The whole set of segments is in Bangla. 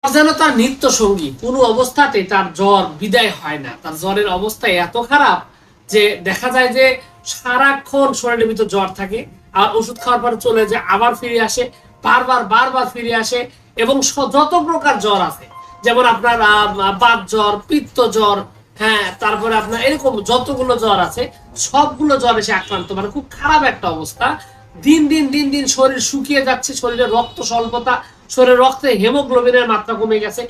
যেন তার নিত্য সঙ্গী, কোনো অবস্থাতে তার জ্বর বিদায় হয় না। তার জ্বরের অবস্থা এত খারাপ যে দেখা যায় যে সারাক্ষণ শরীরের ভিতর জ্বর থাকে, আর ওষুধ খাওয়ার পরে চলে যায়, আবার ফিরে আসে, বারবার বারবার ফিরে আসে। এবং যত প্রকার জ্বর আছে, যেমন আপনার বাত জ্বর, পিত্ত জ্বর, হ্যাঁ, তারপরে আপনার এরকম যতগুলো জ্বর আছে সবগুলো জ্বরে সে আক্রান্ত। মানে খুব খারাপ একটা অবস্থা। দিন দিন দিন দিন শরীর শুকিয়ে যাচ্ছে, শরীরে রক্ত স্বল্পতা, শরীরে রক্তে হিমোগ্লোবিনের মাত্রা কমে গেছে।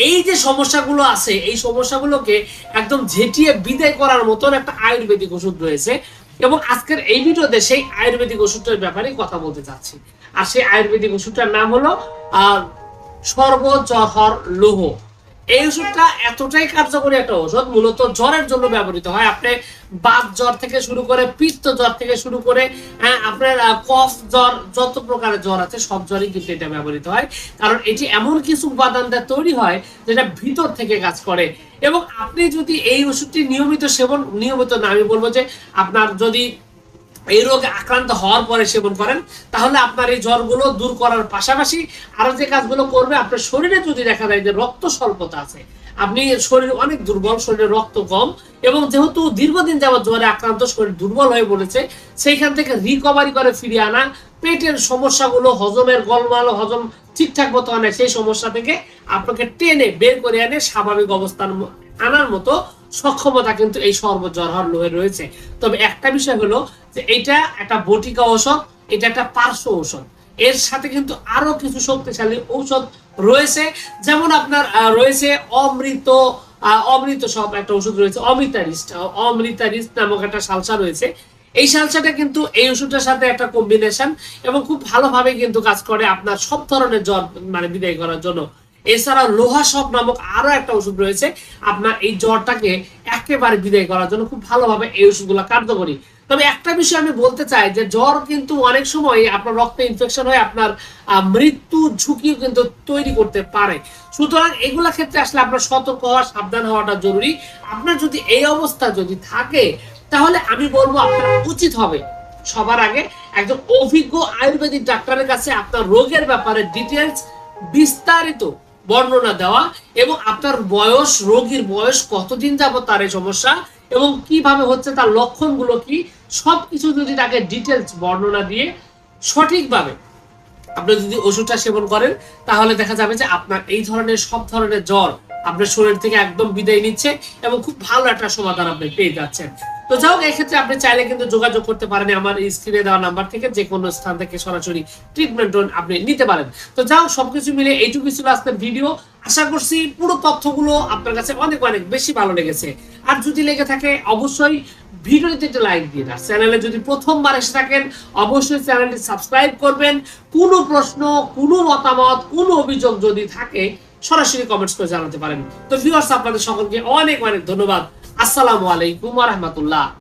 এই যে সমস্যাগুলো আছে, এই সমস্যাগুলোকে একদম ঝেঁটিয়ে বিদায় করার মতন একটা আয়ুর্বেদিক ওষুধ রয়েছে। এবং আজকের এই ভিডিওতে সেই আয়ুর্বেদিক ওষুধটার ব্যাপারে কথা বলতে চাচ্ছি। আর সেই আয়ুর্বেদিক ওষুধটার নাম হলো সর্বজহর লৌহ। এই ওষুধটা এতটাই কার্যকরী একটা ওষুধ, মূলত জ্বরের জন্য ব্যবহৃত হয়। আপনি বাত জ্বর থেকে শুরু করে, পিত্ত জ্বর থেকে শুরু করে, আপনার কফ জ্বর, যত প্রকারের জ্বর আছে সব জ্বরই কিন্তু এটা ব্যবহৃত হয়। কারণ এটি এমন কিছু উপাদান দিয়ে তৈরি হয় যেটা ভিতর থেকে কাজ করে। এবং আপনি যদি এই ওষুধটি নিয়মিত সেবন, নিয়মিত না, আমি বলবো যে আপনার যদি এই রোগে আক্রান্ত হওয়ার পরে সেবন করেন, তাহলে আপনার এই জ্বরগুলো দূর করার পাশাপাশি আরো যে কাজগুলো করবে, আপনার শরীরে যদি দেখা যায় যে রক্ত স্বল্পতা আছে, আপনি শরীর অনেক দুর্বল, শরীরে রক্ত কম, এবং যেহেতু দীর্ঘদিন যাবত জ্বরে আক্রান্ত, শরীর দুর্বল হয়ে পড়েছে, সেইখান থেকে রিকভারি করে ফিরিয়ে আনা, পেটের সমস্যাগুলো, হজমের গোলমাল, হজম ঠিকঠাক মতো আনে, সেই সমস্যা থেকে আপনাকে টেনে বের করে আনে স্বাভাবিক অবস্থান আনার মতো সক্ষমতা কিন্তু এই সর্বজহর লৌহের রয়েছে। তবে একটা বিষয় হলো যে এটা একটা বটিকা ঔষধ, এটা একটা পার্শ্ব ঔষধ। এর সাথে কিন্তু আরো কিছু শক্তিশালী ঔষধ রয়েছে, যেমন আপনার রয়েছে অমৃত সব একটা ওষুধ রয়েছে, অমৃতারিস্ট নামক একটা সালসা রয়েছে। এই সালসাটা কিন্তু এই ওষুধটার সাথে একটা কম্বিনেশন, এবং খুব ভালোভাবে কিন্তু কাজ করে আপনার সব ধরনের জ্বর মানে বিদায় করার জন্য। এছাড়া লোহা সব নামক আরো একটা ওষুধ রয়েছে, আপনার এই জ্বরটাকে একেবারে বিদায় করার জন্য খুব ভালোভাবে এই ওষুধগুলো কার্যকরী। তবে একটা বিষয় আমি বলতে চাই যে জ্বর কিন্তু অনেক সময় আপনার রক্তে ইনফেকশন হয়ে আপনার মৃত্যু ঝুঁকিও কিন্তু তৈরি করতে পারে। সুতরাং এগুলা ক্ষেত্রে আসলে আপনার সতর্ক হওয়া, সাবধান হওয়াটা জরুরি। আপনার যদি এই অবস্থা যদি থাকে, তাহলে আমি বলবো আপনার উচিত হবে সবার আগে একজন অভিজ্ঞ আয়ুর্বেদিক ডাক্তারের কাছে আপনার রোগের ব্যাপারে ডিটেলস বিস্তারিত বর্ণনা দেওয়া, এবং আপনার বয়স, রোগীর বয়স, কতদিন যাবত তার এই সমস্যা, এবং কিভাবে হচ্ছে, তার লক্ষণগুলো কি, সবকিছু যদি তাকে ডিটেলস বর্ণনা দিয়ে সঠিকভাবে আপনি যদি ওষুধটা সেবন করেন, তাহলে দেখা যাবে যে আপনার এই ধরনের সব ধরনের জ্বর আপনার শরীর থেকে একদম বিদায় নিচ্ছে, এবং খুব ভালো একটা সমাধান আপনি পেয়ে যাচ্ছেন। তো যাই হোক, এক্ষেত্রে আপনি চাইলে কিন্তু যোগাযোগ করতে পারেন আমার স্ক্রিনে দেওয়া নাম্বার থেকে, যে কোনো স্থান থেকে সরাসরি ট্রিটমেন্ট আপনি নিতে পারেন। তো যাই হোক, সবকিছু মিলে এইটুকু ছিল আজকের ভিডিও। আশা করছি পুরো তথ্যগুলো আপনার কাছে অনেক অনেক বেশি ভালো লেগেছে। আর যদি লেগে থাকে অবশ্যই ভিডিওতে একটা লাইক দিয়ে না, চ্যানেলে যদি প্রথমবার এসে থাকেন অবশ্যই চ্যানেলটি সাবস্ক্রাইব করবেন। কোনো প্রশ্ন, কোনো মতামত, কোনো অভিযোগ যদি থাকে সরাসরি কমেন্টস করে জানাতে পারেন। তো ভিউয়ার্স, আপনাদের সকলকে অনেক অনেক ধন্যবাদ। আসসালামু আলাইকুম ওয়া রাহমাতুল্লাহ।